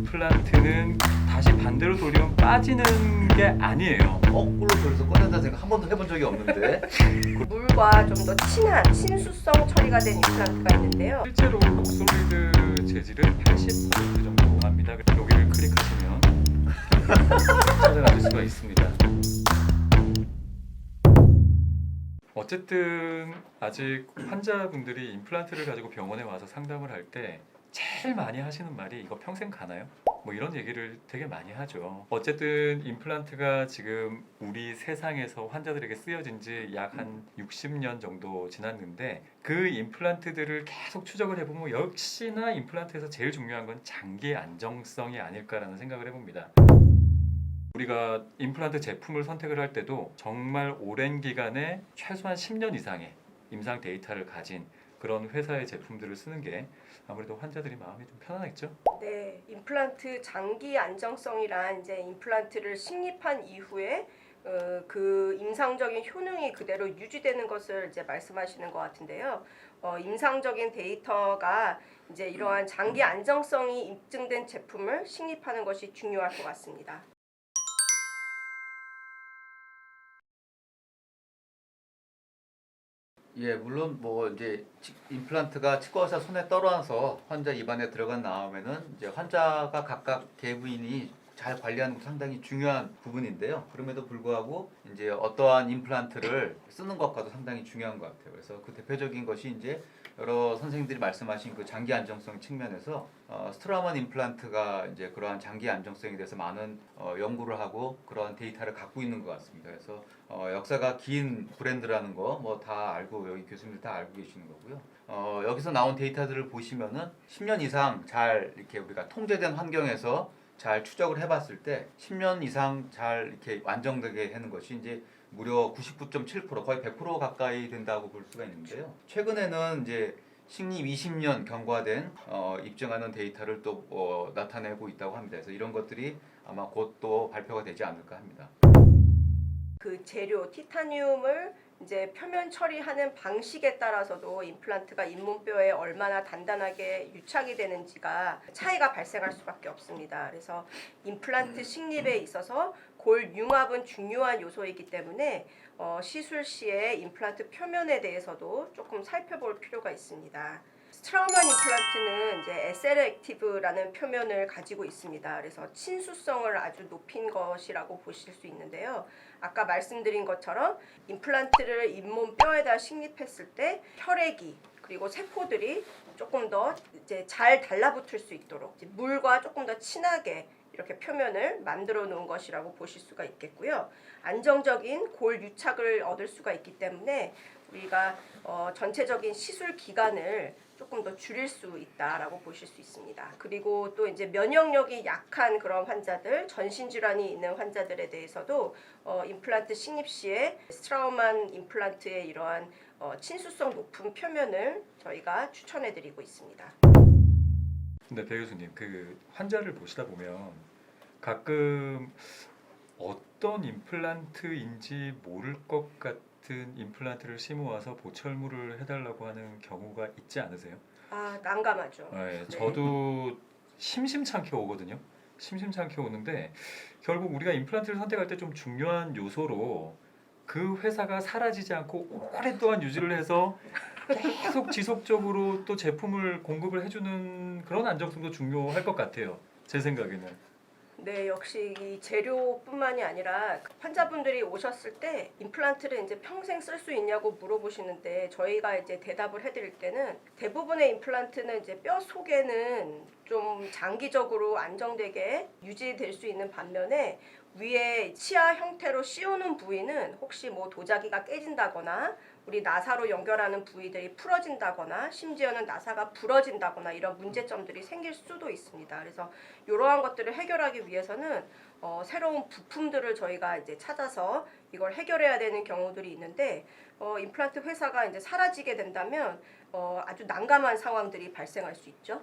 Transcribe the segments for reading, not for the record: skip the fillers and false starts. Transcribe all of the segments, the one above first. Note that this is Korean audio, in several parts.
임플란트는 다시 반대로 돌리면 빠지는 게 아니에요. 거꾸로 돌려서 꺼낸다는 생각 한 번도 해본 적이 없는데. 물과 좀 더 친한 친수성 처리가 된 임플란트가 있는데요. 실제로 록솔리드 재질은 80% 정도 합니다. 여기를 클릭하시면 찾아가실 수가 있습니다. 어쨌든 아직 환자분들이 임플란트를 가지고 병원에 와서 상담을 할 때 제일 많이 하시는 말이 이거 평생 가나요? 뭐 이런 얘기를 되게 많이 하죠. 어쨌든 임플란트가 지금 우리 세상에서 환자들에게 쓰여진 지 약 한 60년 정도 지났는데 그 임플란트들을 계속 추적을 해보면 역시나 임플란트에서 제일 중요한 건 장기 안정성이 아닐까라는 생각을 해봅니다. 우리가 임플란트 제품을 선택을 할 때도 정말 오랜 기간에 최소한 10년 이상의 임상 데이터를 가진 그런 회사의 제품들을 쓰는 게 아무래도 환자들이 마음이 좀 편안했죠. 네, 임플란트 장기 안정성이란 이제 임플란트를 식립한 이후에 그 임상적인 효능이 그대로 유지되는 것을 이제 말씀하시는 것 같은데요. 임상적인 데이터가 이제 이러한 장기 안정성이 입증된 제품을 식립하는 것이 중요할 것 같습니다. 예, 물론 뭐 이제 임플란트가 치과 의사 손에 떨어져서 환자 입안에 들어간 다음에는 이제 환자가 각각 개부인이 잘 관리하는 것도 상당히 중요한 부분인데요. 그럼에도 불구하고 이제 어떠한 임플란트를 쓰는 것과도 상당히 중요한 것 같아요. 그래서 그 대표적인 것이 이제 여러 선생님들이 말씀하신 그 장기 안정성 측면에서 스트라우만 임플란트가 이제 그러한 장기 안정성에 대해서 많은 연구를 하고 그러한 데이터를 갖고 있는 것 같습니다. 그래서 역사가 긴 브랜드라는 거 뭐 다 알고 여기 교수님들 다 알고 계시는 거고요. 여기서 나온 데이터들을 보시면은 10년 이상 잘 이렇게 우리가 통제된 환경에서 잘 추적을 해봤을 때 10년 이상 잘 이렇게 안정되게 하는 것이 이제 무려 99.7% 거의 100% 가까이 된다고 볼 수가 있는데요. 최근에는 이제 식립 20년 경과된 입증하는 데이터를 또 나타내고 있다고 합니다. 그래서 이런 것들이 아마 곧 또 발표가 되지 않을까 합니다. 그 재료 티타늄을 이제 표면 처리하는 방식에 따라서도 임플란트가 잇몸뼈에 얼마나 단단하게 유착이 되는지가 차이가 발생할 수밖에 없습니다. 그래서 임플란트 식립에 있어서 골 융합은 중요한 요소이기 때문에 시술 시에 임플란트 표면에 대해서도 조금 살펴볼 필요가 있습니다. 스트라우만 임플란트는 이제 SL 액티브라는 표면을 가지고 있습니다. 그래서 친수성을 아주 높인 것이라고 보실 수 있는데요. 아까 말씀드린 것처럼 임플란트를 잇몸 뼈에다 식립했을 때 혈액이 그리고 세포들이 조금 더 이제 잘 달라붙을 수 있도록 물과 조금 더 친하게 이렇게 표면을 만들어 놓은 것이라고 보실 수가 있겠고요. 안정적인 골 유착을 얻을 수가 있기 때문에 우리가 전체적인 시술 기간을 조금 더 줄일 수 있다라고 보실 수 있습니다. 그리고 또 이제 면역력이 약한 그런 환자들, 전신 질환이 있는 환자들에 대해서도 임플란트 식립 시에 스트라우만 임플란트의 이러한 친수성 높은 표면을 저희가 추천해드리고 있습니다. 근데 배 교수님, 그 환자를 보시다 보면 가끔 어떤 임플란트인지 모를 것 같은 임플란트를 심어와서 보철물을 해달라고 하는 경우가 있지 않으세요? 아, 난감하죠. 네, 네. 저도 심심찮게 오거든요. 심심찮게 오는데 결국 우리가 임플란트를 선택할 때 좀 중요한 요소로 그 회사가 사라지지 않고 오랫동안 유지를 해서 계속 지속적으로 또 제품을 공급을 해주는 그런 안정성도 중요할 것 같아요. 제 생각에는. 네, 역시 이 재료뿐만이 아니라 환자분들이 오셨을 때 임플란트를 이제 평생 쓸 수 있냐고 물어보시는데 저희가 이제 대답을 해드릴 때는 대부분의 임플란트는 이제 뼈 속에는 좀 장기적으로 안정되게 유지될 수 있는 반면에 위에 치아 형태로 씌우는 부위는 혹시 뭐 도자기가 깨진다거나 우리 나사로 연결하는 부위들이 풀어진다거나 심지어는 나사가 부러진다거나 이런 문제점들이 생길 수도 있습니다. 그래서 이러한 것들을 해결하기 위해서는 새로운 부품들을 저희가 이제 찾아서 이걸 해결해야 되는 경우들이 있는데 임플란트 회사가 이제 사라지게 된다면 아주 난감한 상황들이 발생할 수 있죠.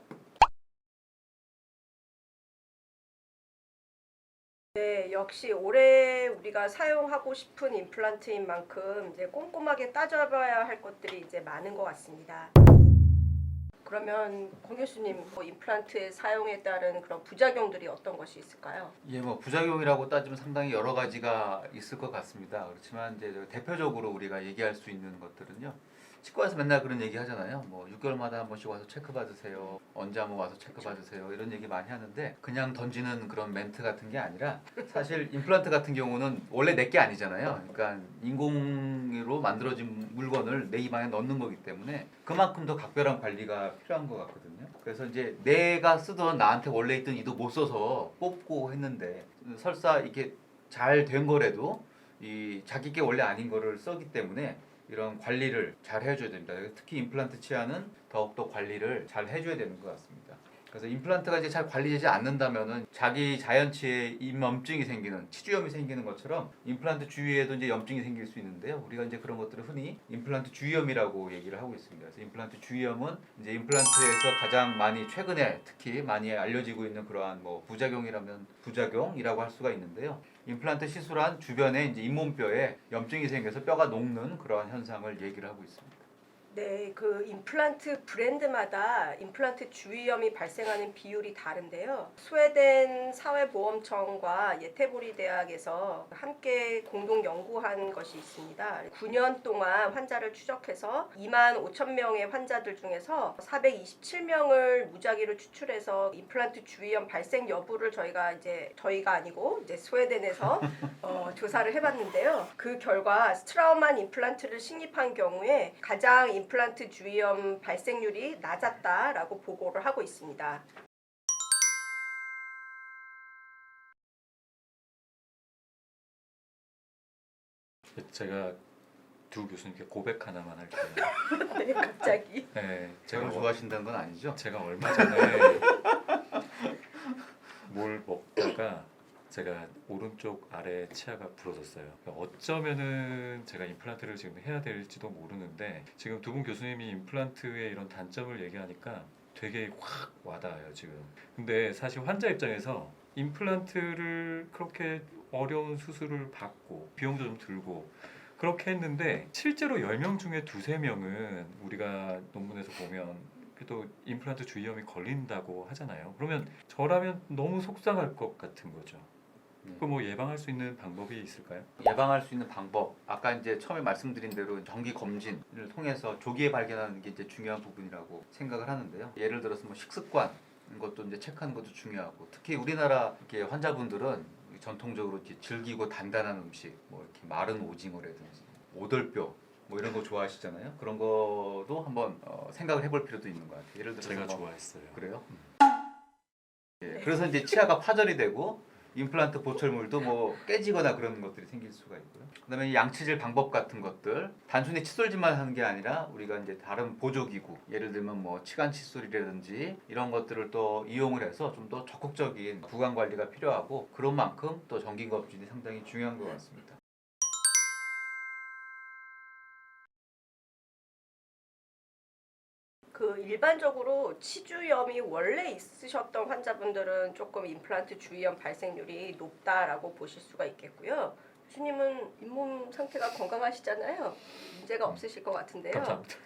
네, 역시 올해 우리가 사용하고 싶은 임플란트인 만큼 이제 꼼꼼하게 따져봐야 할 것들이 이제 많은 것 같습니다. 그러면 권 교수님 뭐 임플란트 사용에 따른 그런 부작용들이 어떤 것이 있을까요? 예, 뭐 부작용이라고 따지면 상당히 여러 가지가 있을 것 같습니다. 그렇지만 이제 대표적으로 우리가 얘기할 수 있는 것들은요. 치과에서 맨날 그런 얘기 하잖아요. 뭐 6개월마다 한 번씩 와서 체크 받으세요. 언제 한번 와서 체크 받으세요. 이런 얘기 많이 하는데 그냥 던지는 그런 멘트 같은 게 아니라 사실 임플란트 같은 경우는 원래 내 게 아니잖아요. 그러니까 인공으로 만들어진 물건을 내 입안에 넣는 거기 때문에 그만큼 더 각별한 관리가 필요한 것 같거든요. 그래서 이제 내가 쓰던 나한테 원래 있던 이도 못 써서 뽑고 했는데 설사 이렇게 잘 된 거라도 이 자기 게 원래 아닌 거를 썼기 때문에 이런 관리를 잘 해줘야 됩니다. 특히 임플란트 치아는 더욱더 관리를 잘 해줘야 되는 것 같습니다. 그래서 임플란트가 이제 잘 관리되지 않는다면은 자기 자연치에 임염증이 생기는 치주염이 생기는 것처럼 임플란트 주위에도 이제 염증이 생길 수 있는데요. 우리가 이제 그런 것들을 흔히 임플란트 주위염이라고 얘기를 하고 있습니다. 그래서 임플란트 주위염은 이제 임플란트에서 가장 많이 최근에 특히 많이 알려지고 있는 그러한 뭐 부작용이라면 부작용이라고 할 수가 있는데요. 임플란트 시술한 주변에 이제 잇몸뼈에 염증이 생겨서 뼈가 녹는 그러한 현상을 얘기를 하고 있습니다. 네, 그 임플란트 브랜드마다 임플란트 주위염이 발생하는 비율이 다른데요. 스웨덴 사회보험청과 예테보리 대학에서 함께 공동 연구한 것이 있습니다. 9년 동안 환자를 추적해서 2만 5천 명의 환자들 중에서 427명을 무작위로 추출해서 임플란트 주위염 발생 여부를 저희가 아니고 이제 스웨덴에서 조사를 해봤는데요. 그 결과 스트라우만 임플란트를 식립한 경우에 가장 임플란트 주위염 발생률이 낮았다라고 보고를 하고 있습니다. 제가 두 교수님께 고백 하나만 할게요. 네, 갑자기. 네, 제가 좋아하신다는 건 아니죠? 제가 얼마 전에 뭘 먹다가 제가 오른쪽 아래 치아가 부러졌어요. 어쩌면은 제가 임플란트를 지금 해야 될지도 모르는데 지금 두 분 교수님이 임플란트의 이런 단점을 얘기하니까 되게 확 와닿아요 지금. 근데 사실 환자 입장에서 임플란트를 그렇게 어려운 수술을 받고 비용도 좀 들고 그렇게 했는데 실제로 10명 중에 2~3명은 우리가 논문에서 보면 그래도 임플란트 주위염이 걸린다고 하잖아요. 그러면 저라면 너무 속상할 것 같은 거죠. 그 뭐 예방할 수 있는 방법이 있을까요? 예방할 수 있는 방법, 아까 이제 처음에 말씀드린 대로 정기 검진을 통해서 조기에 발견하는 게 이제 중요한 부분이라고 생각을 하는데요. 예를 들어서 뭐 식습관 것도 이제 체크하는 것도 중요하고, 특히 우리나라 이렇게 환자분들은 전통적으로 이렇게 질기고 단단한 음식, 뭐 이렇게 마른 오징어라든지 오돌뼈 뭐 이런 거 좋아하시잖아요. 그런 것도 한번 생각을 해볼 필요도 있는 것 같아요. 예를 들어서 제가 뭐 좋아했어요. 그래요? 예, 그래서 이제 치아가 파절이 되고 임플란트 보철물도 뭐 깨지거나 그런 것들이 생길 수가 있고요. 그다음에 양치질 방법 같은 것들, 단순히 칫솔질만 하는 게 아니라 우리가 이제 다른 보조기구, 예를 들면 뭐 치간 칫솔이라든지 이런 것들을 또 이용을 해서 좀 더 적극적인 구강 관리가 필요하고, 그런 만큼 또 정기 검진이 상당히 중요한 것 같습니다. 그 일반적으로 치주염이 원래 있으셨던 환자분들은 조금 임플란트 주위염 발생률이 높다라고 보실 수가 있겠고요. 교수님은 잇몸 상태가 건강하시잖아요. 문제가 없으실 것 같은데요. 감사합니다.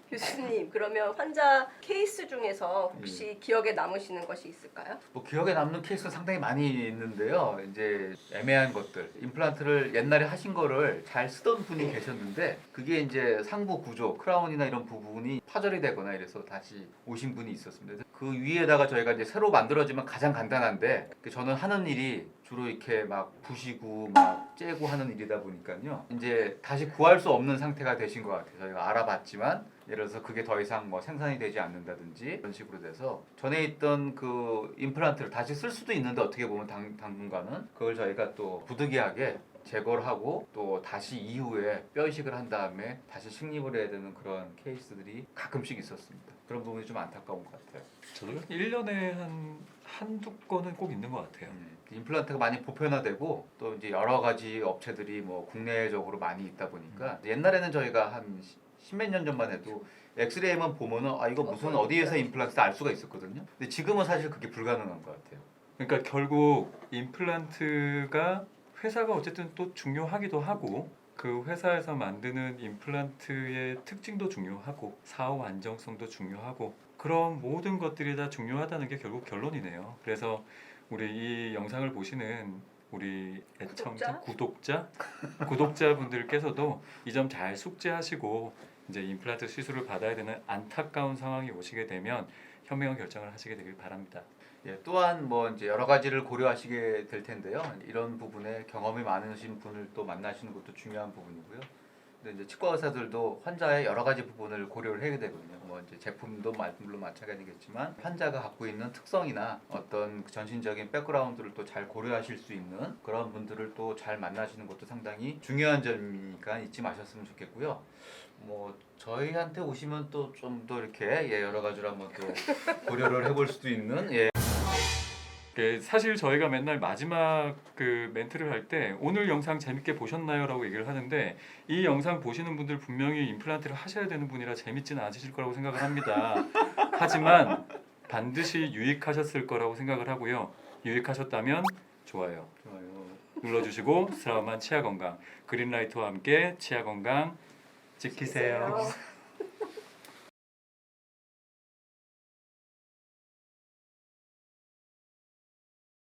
교수님, 그러면 환자 케이스 중에서 혹시 기억에 남으시는 것이 있을까요? 뭐 기억에 남는 케이스는 상당히 많이 있는데요. 이제 애매한 것들, 임플란트를 옛날에 하신 거를 잘 쓰던 분이 계셨는데 그게 이제 상부 구조, 크라운이나 이런 부분이 파절이 되거나 이래서 다시 오신 분이 있었습니다. 그 위에다가 저희가 이제 새로 만들어지면 가장 간단한데, 저는 하는 일이 주로 이렇게 막 부시고 막 째고 하는 일이다 보니까요. 이제 다시 구할 수 없는 상태가 되신 것 같아요. 저희가 알아봤지만 예를 들어서 그게 더 이상 뭐 생산이 되지 않는다든지 이런 식으로 돼서 전에 있던 그 임플란트를 다시 쓸 수도 있는데, 어떻게 보면 당분간은 그걸 저희가 또 부득이하게 제거를 하고 또 다시 이후에 뼈 이식을 한 다음에 다시 식립을 해야 되는 그런 케이스들이 가끔씩 있었습니다. 그런 부분이 좀 안타까운 것 같아요. 저도 1년에 한두 건은 꼭 있는 것 같아요. 임플란트가 많이 보편화되고 또 이제 여러 가지 업체들이 뭐 국내적으로 많이 있다 보니까 옛날에는 저희가 한 십몇 년 전만 해도 엑스레이만 보면은 이거 무슨 어디에서 임플란트다 알 수가 있었거든요. 근데 지금은 사실 그게 불가능한 것 같아요. 그러니까 결국 임플란트가 회사가 어쨌든 또 중요하기도 하고 그 회사에서 만드는 임플란트의 특징도 중요하고 사후 안정성도 중요하고 그런 모든 것들이 다 중요하다는 게 결국 결론이네요. 그래서 우리 이 영상을 보시는 우리 애청자, 구독자분들께서도 이 점 잘 숙지하시고 이제 임플란트 시술을 받아야 되는 안타까운 상황이 오시게 되면 현명한 결정을 하시게 되길 바랍니다. 예, 또한 뭐 이제 여러 가지를 고려하시게 될 텐데요. 이런 부분에 경험이 많으신 분을 또 만나시는 것도 중요한 부분이고요. 근데 이제 치과 의사들도 환자의 여러 가지 부분을 고려를 해야 되거든요. 뭐 이제 제품도 물론 마찬가지겠지만 환자가 갖고 있는 특성이나 어떤 전신적인 백그라운드를 또 잘 고려하실 수 있는 그런 분들을 또 잘 만나시는 것도 상당히 중요한 점이니까 잊지 마셨으면 좋겠고요. 뭐 저희한테 오시면 또 좀 더 이렇게 예, 여러 가지로 한번 또 고려를 해볼 수도 있는 예. 사실 저희가 맨날 마지막 그 멘트를 할 때 오늘 영상 재밌게 보셨나요? 라고 얘기를 하는데 이 영상 보시는 분들 분명히 임플란트를 하셔야 되는 분이라 재밌지는 않으실 거라고 생각을 합니다. 하지만 반드시 유익하셨을 거라고 생각을 하고요. 유익하셨다면 좋아요 눌러주시고 스트라우만 치아 건강 그린라이트와 함께 치아 건강 지키세요.